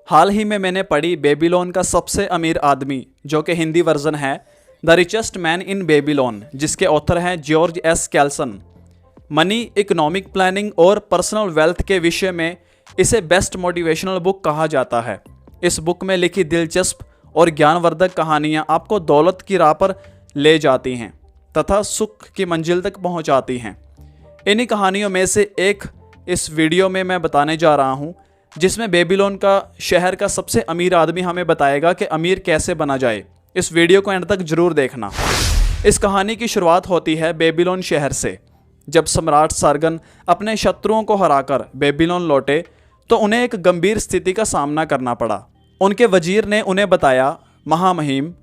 हाल ही में मैंने पढ़ी बेबीलोन का सबसे अमीर आदमी, जो कि हिंदी वर्जन है the richest man in Babylon, जिसके ऑथर हैं George S Clason. Money, economic planning और पर्सनल वेल्थ के विषय में इसे बेस्ट मोटिवेशनल बुक कहा जाता है। इस बुक में लिखी दिलचस्प और ज्ञानवर्धक कहानियाँ आपको दौलत की राह पर ले जाती हैं तथा सुख की मंजिल तक पहुँचाती हैं। इन्हीं कहानियों में से एक इस वीडियो में मैं बताने जा रहा हूँ, जिसमें बेबीलोन का शहर का सबसे अमीर आदमी हमें बताएगा कि अमीर कैसे बना जाए। इस वीडियो को एंड तक जरूर देखना। इस कहानी की शुरुआत होती है बेबीलोन शहर से। जब सम्राट सार्गन अपने शत्रुओं को हराकर बेबीलोन लौटे तो उन्हें एक गंभीर स्थिति का सामना करना पड़ा। उनके वजीर ने उन्हें बताया, महामहिम,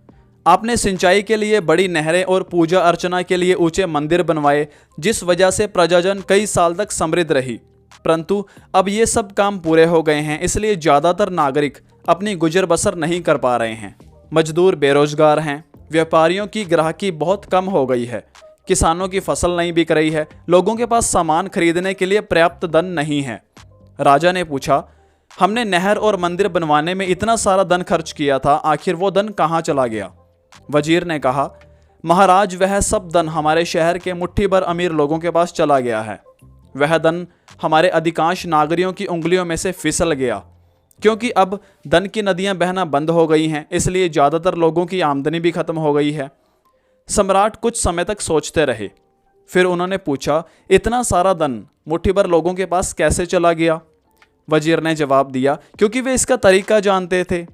आपने सिंचाई के लिए बड़ी नहरें और पूजा अर्चना के लिए ऊंचे मंदिर बनवाए, जिस वजह से प्रजाजन कई साल तक समृद्ध रही। परंतु अब ये सब काम पूरे हो गए हैं, इसलिए ज़्यादातर नागरिक अपनी गुजर बसर नहीं कर पा रहे हैं। मजदूर बेरोजगार हैं, व्यापारियों की ग्राहकी बहुत कम हो गई है, किसानों की फसल नहीं बिक रही है, लोगों के पास सामान खरीदने के लिए पर्याप्त धन नहीं है। राजा ने पूछा, हमने नहर और मंदिर बनवाने में इतना सारा धन खर्च किया था, आखिर वो धन कहाँ चला गया? वजीर ने कहा, महाराज, वह सब धन हमारे शहर के मुट्ठी भर अमीर लोगों के पास चला गया है। वह धन हमारे अधिकांश नागरिकों की उंगलियों में से फिसल गया, क्योंकि अब धन की नदियां बहना बंद हो गई हैं, इसलिए ज़्यादातर लोगों की आमदनी भी खत्म हो गई है। सम्राट कुछ समय तक सोचते रहे। फिर उन्होंने पूछा, इतना सारा धन मुट्ठी भर लोगों के पास कैसे चला गया? वजीर ने जवाब दिया, क्योंकि वे इसका तरीका जानते थे।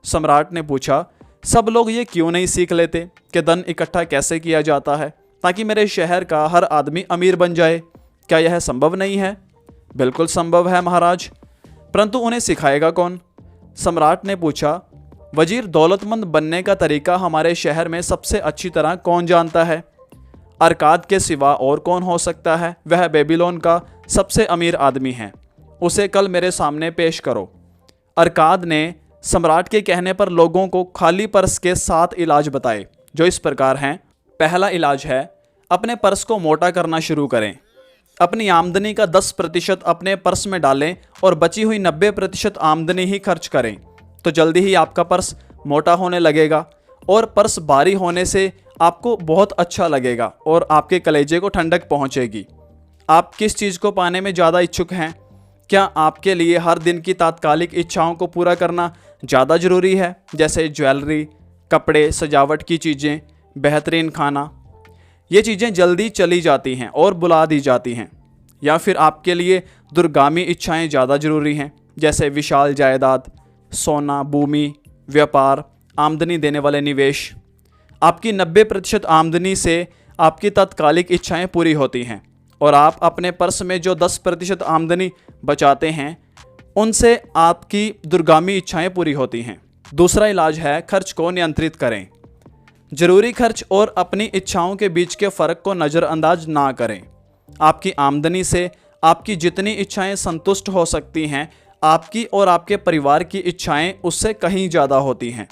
सम्राट ने पूछा, सब लोग ये क्यों नहीं सीख लेते कि धन इकट्ठा कैसे किया जाता है, ताकि मेरे शहर का हर आदमी अमीर बन जाए? क्या यह संभव नहीं है? बिल्कुल संभव है महाराज, परंतु उन्हें सिखाएगा कौन? सम्राट ने पूछा। वजीर, दौलतमंद बनने का तरीका हमारे शहर में सबसे अच्छी तरह कौन जानता है? अरकाद के सिवा और कौन हो सकता है? वह बेबीलोन का सबसे अमीर आदमी है, उसे कल मेरे सामने पेश करो। अरकाद ने सम्राट के कहने पर लोगों को खाली पर्स के 7 इलाज बताए, जो इस प्रकार हैं। पहला इलाज है, अपने पर्स को मोटा करना शुरू करें। अपनी आमदनी का 10% अपने पर्स में डालें और बची हुई 90% आमदनी ही खर्च करें, तो जल्दी ही आपका पर्स मोटा होने लगेगा और पर्स भारी होने से आपको बहुत अच्छा लगेगा और आपके कलेजे को ठंडक पहुंचेगी। आप किस चीज़ को पाने में ज़्यादा इच्छुक हैं? क्या आपके लिए हर दिन की तात्कालिक इच्छाओं को पूरा करना ज़्यादा ज़रूरी है, जैसे ज्वेलरी, कपड़े, सजावट की चीज़ें, बेहतरीन खाना? ये चीज़ें जल्दी चली जाती हैं और बुला दी जाती हैं। या फिर आपके लिए दूरगामी इच्छाएं ज़्यादा ज़रूरी हैं, जैसे विशाल जायदाद, सोना, भूमि, व्यापार, आमदनी देने वाले निवेश। आपकी 90% आमदनी से आपकी तात्कालिक इच्छाएं पूरी होती हैं और आप अपने पर्स में जो 10% आमदनी बचाते हैं, उनसे आपकी दूरगामी इच्छाएं पूरी होती हैं। दूसरा इलाज है, खर्च को नियंत्रित करें। जरूरी खर्च और अपनी इच्छाओं के बीच के फ़र्क को नज़रअंदाज ना करें। आपकी आमदनी से आपकी जितनी इच्छाएं संतुष्ट हो सकती हैं, आपकी और आपके परिवार की इच्छाएं उससे कहीं ज़्यादा होती हैं।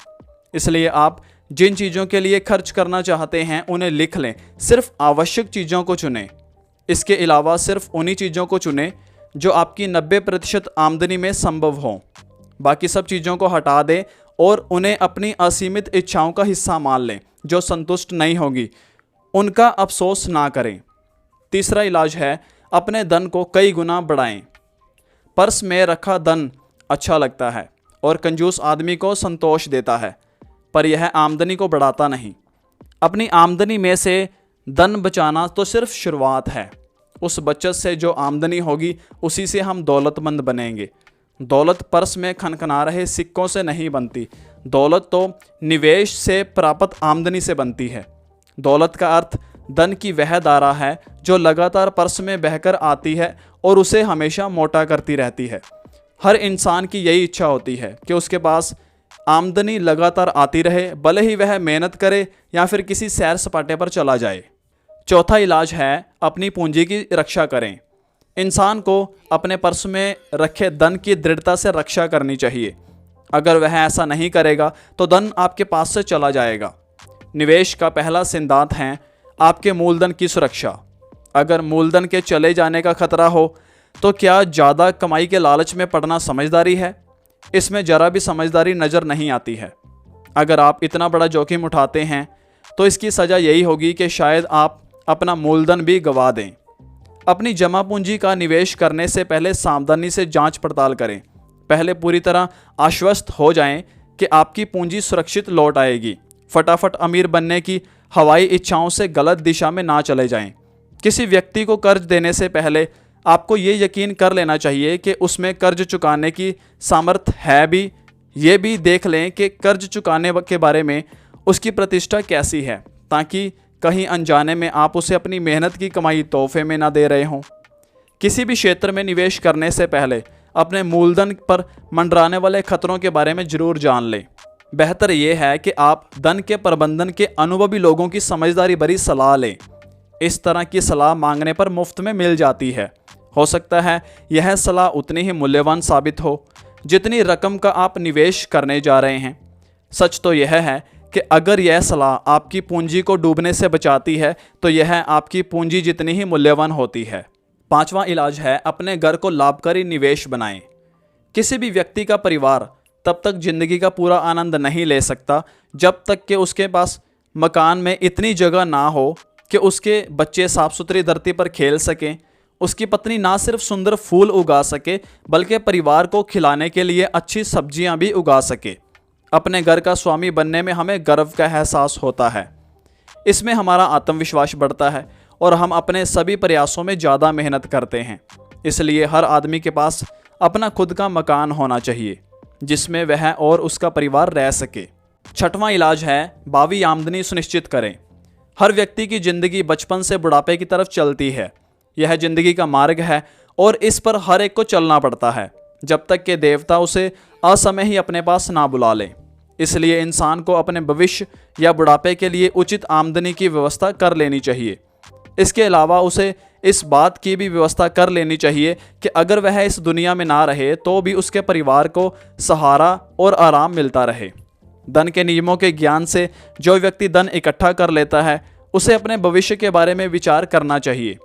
इसलिए आप जिन चीज़ों के लिए खर्च करना चाहते हैं उन्हें लिख लें, सिर्फ आवश्यक चीज़ों को चुनें। इसके अलावा सिर्फ उन्हीं चीज़ों को चुनें जो आपकी 90% आमदनी में संभव हों। बाकी सब चीज़ों को हटा दें और उन्हें अपनी असीमित इच्छाओं का हिस्सा मान लें जो संतुष्ट नहीं होगी। उनका अफसोस ना करें। तीसरा इलाज है, अपने धन को कई गुना बढ़ाएं। पर्स में रखा धन अच्छा लगता है और कंजूस आदमी को संतोष देता है, पर यह आमदनी को बढ़ाता नहीं। अपनी आमदनी में से धन बचाना तो सिर्फ शुरुआत है। उस बचत से जो आमदनी होगी उसी से हम दौलतमंद बनेंगे। दौलत पर्स में खनखना रहे सिक्कों से नहीं बनती, दौलत तो निवेश से प्राप्त आमदनी से बनती है। दौलत का अर्थ धन की वह धारा है जो लगातार पर्स में बहकर आती है और उसे हमेशा मोटा करती रहती है। हर इंसान की यही इच्छा होती है कि उसके पास आमदनी लगातार आती रहे, भले ही वह मेहनत करे या फिर किसी सैर सपाटे पर चला जाए। चौथा इलाज है, अपनी पूंजी की रक्षा करें। इंसान को अपने पर्स में रखे धन की दृढ़ता से रक्षा करनी चाहिए। अगर वह ऐसा नहीं करेगा तो धन आपके पास से चला जाएगा। निवेश का पहला सिद्धांत है आपके मूलधन की सुरक्षा। अगर मूलधन के चले जाने का खतरा हो तो क्या ज़्यादा कमाई के लालच में पड़ना समझदारी है? इसमें जरा भी समझदारी नज़र नहीं आती है। अगर आप इतना बड़ा जोखिम उठाते हैं तो इसकी सज़ा यही होगी कि शायद आप अपना मूलधन भी गंवा दें। अपनी जमा पूंजी का निवेश करने से पहले सावधानी से जांच पड़ताल करें। पहले पूरी तरह आश्वस्त हो जाएं कि आपकी पूंजी सुरक्षित लौट आएगी। फटाफट अमीर बनने की हवाई इच्छाओं से गलत दिशा में ना चले जाएं। किसी व्यक्ति को कर्ज देने से पहले आपको ये यकीन कर लेना चाहिए कि उसमें कर्ज चुकाने की सामर्थ्य है भी। ये भी देख लें कि कर्ज चुकाने के बारे में उसकी प्रतिष्ठा कैसी है, ताकि कहीं अनजाने में आप उसे अपनी मेहनत की कमाई तोहफे में ना दे रहे हों। किसी भी क्षेत्र में निवेश करने से पहले अपने मूलधन पर मंडराने वाले खतरों के बारे में जरूर जान लें। बेहतर यह है कि आप धन के प्रबंधन के अनुभवी लोगों की समझदारी भरी सलाह लें। इस तरह की सलाह मांगने पर मुफ्त में मिल जाती है। हो सकता है यह सलाह उतनी ही मूल्यवान साबित हो जितनी रकम का आप निवेश करने जा रहे हैं। सच तो यह है कि अगर यह सलाह आपकी पूंजी को डूबने से बचाती है तो यह आपकी पूंजी जितनी ही मूल्यवान होती है। 5वां इलाज है अपने घर को लाभकारी निवेश बनाएं। किसी भी व्यक्ति का परिवार तब तक जिंदगी का पूरा आनंद नहीं ले सकता जब तक कि उसके पास मकान में इतनी जगह ना हो कि उसके बच्चे साफ सुथरी धरती पर खेल सकें, उसकी पत्नी ना सिर्फ सुंदर फूल उगा सके बल्कि परिवार को खिलाने के लिए अच्छी सब्जियां भी उगा सके। अपने घर का स्वामी बनने में हमें गर्व का एहसास होता है। इसमें हमारा आत्मविश्वास बढ़ता है और हम अपने सभी प्रयासों में ज़्यादा मेहनत करते हैं। इसलिए हर आदमी के पास अपना खुद का मकान होना चाहिए जिसमें वह और उसका परिवार रह सके। 6वां इलाज है भावी आमदनी सुनिश्चित करें। हर व्यक्ति की ज़िंदगी बचपन से बुढ़ापे की तरफ चलती है। यह ज़िंदगी का मार्ग है और इस पर हर एक को चलना पड़ता है जब तक कि देवता उसे असमय ही अपने पास ना बुला लें। इसलिए इंसान को अपने भविष्य या बुढ़ापे के लिए उचित आमदनी की व्यवस्था कर लेनी चाहिए। इसके अलावा उसे इस बात की भी व्यवस्था कर लेनी चाहिए कि अगर वह इस दुनिया में ना रहे तो भी उसके परिवार को सहारा और आराम मिलता रहे। धन के नियमों के ज्ञान से जो व्यक्ति धन इकट्ठा कर लेता है उसे अपने भविष्य के बारे में विचार करना चाहिए।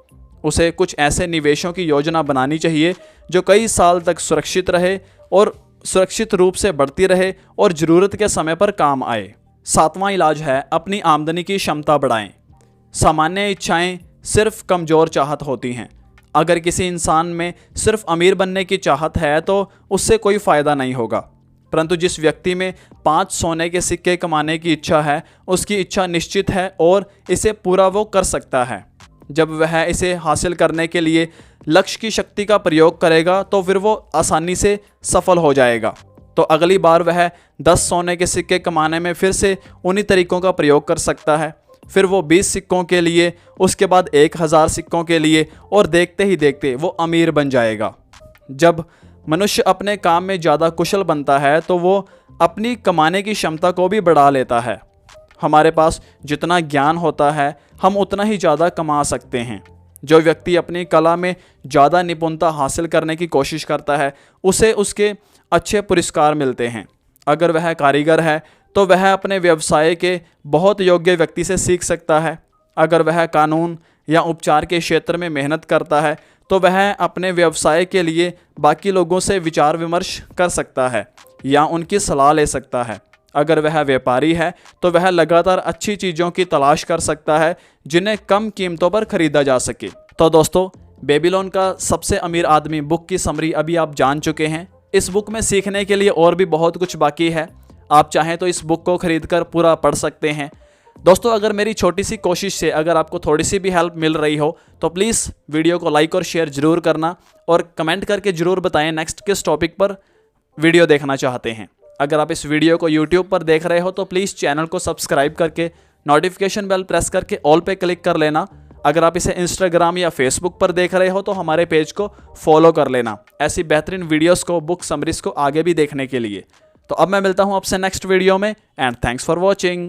उसे कुछ ऐसे निवेशों की योजना बनानी चाहिए जो कई साल तक सुरक्षित रहे और सुरक्षित रूप से बढ़ती रहे और ज़रूरत के समय पर काम आए। 7वां इलाज है अपनी आमदनी की क्षमता बढ़ाएं। सामान्य इच्छाएं सिर्फ कमज़ोर चाहत होती हैं। अगर किसी इंसान में सिर्फ अमीर बनने की चाहत है तो उससे कोई फ़ायदा नहीं होगा, परंतु जिस व्यक्ति में 5 सोने के सिक्के कमाने की इच्छा है उसकी इच्छा निश्चित है और इसे पूरा वो कर सकता है। जब वह इसे हासिल करने के लिए लक्ष्य की शक्ति का प्रयोग करेगा तो फिर वो आसानी से सफल हो जाएगा। तो अगली बार वह 10 सोने के सिक्के कमाने में फिर से उन्हीं तरीकों का प्रयोग कर सकता है। फिर वो 20 सिक्कों के लिए, उसके बाद 1000 सिक्कों के लिए, और देखते ही देखते वो अमीर बन जाएगा। जब मनुष्य अपने काम में ज़्यादा कुशल बनता है तो वो अपनी कमाने की क्षमता को भी बढ़ा लेता है। हमारे पास जितना ज्ञान होता है हम उतना ही ज़्यादा कमा सकते हैं। जो व्यक्ति अपनी कला में ज़्यादा निपुणता हासिल करने की कोशिश करता है उसे उसके अच्छे पुरस्कार मिलते हैं। अगर वह कारीगर है तो वह अपने व्यवसाय के बहुत योग्य व्यक्ति से सीख सकता है। अगर वह कानून या उपचार के क्षेत्र में मेहनत करता है तो वह अपने व्यवसाय के लिए बाकी लोगों से विचार विमर्श कर सकता है या उनकी सलाह ले सकता है। अगर वह व्यापारी है तो वह लगातार अच्छी चीज़ों की तलाश कर सकता है जिन्हें कम कीमतों पर खरीदा जा सके। तो दोस्तों, बेबीलोन का सबसे अमीर आदमी बुक की समरी अभी आप जान चुके हैं। इस बुक में सीखने के लिए और भी बहुत कुछ बाकी है। आप चाहें तो इस बुक को खरीदकर पूरा पढ़ सकते हैं। दोस्तों, अगर मेरी छोटी सी कोशिश से अगर आपको थोड़ी सी भी हेल्प मिल रही हो तो प्लीज़ वीडियो को लाइक और शेयर ज़रूर करना और कमेंट करके ज़रूर बताएं नेक्स्ट किस टॉपिक पर वीडियो देखना चाहते हैं। अगर आप इस वीडियो को YouTube पर देख रहे हो तो प्लीज़ चैनल को सब्सक्राइब करके नोटिफिकेशन बेल प्रेस करके ऑल पे क्लिक कर लेना। अगर आप इसे Instagram या Facebook पर देख रहे हो तो हमारे पेज को फॉलो कर लेना ऐसी बेहतरीन वीडियोस को, बुक समरीज को आगे भी देखने के लिए। तो अब मैं मिलता हूँ आपसे नेक्स्ट वीडियो में एंड थैंक्स फॉर वॉचिंग।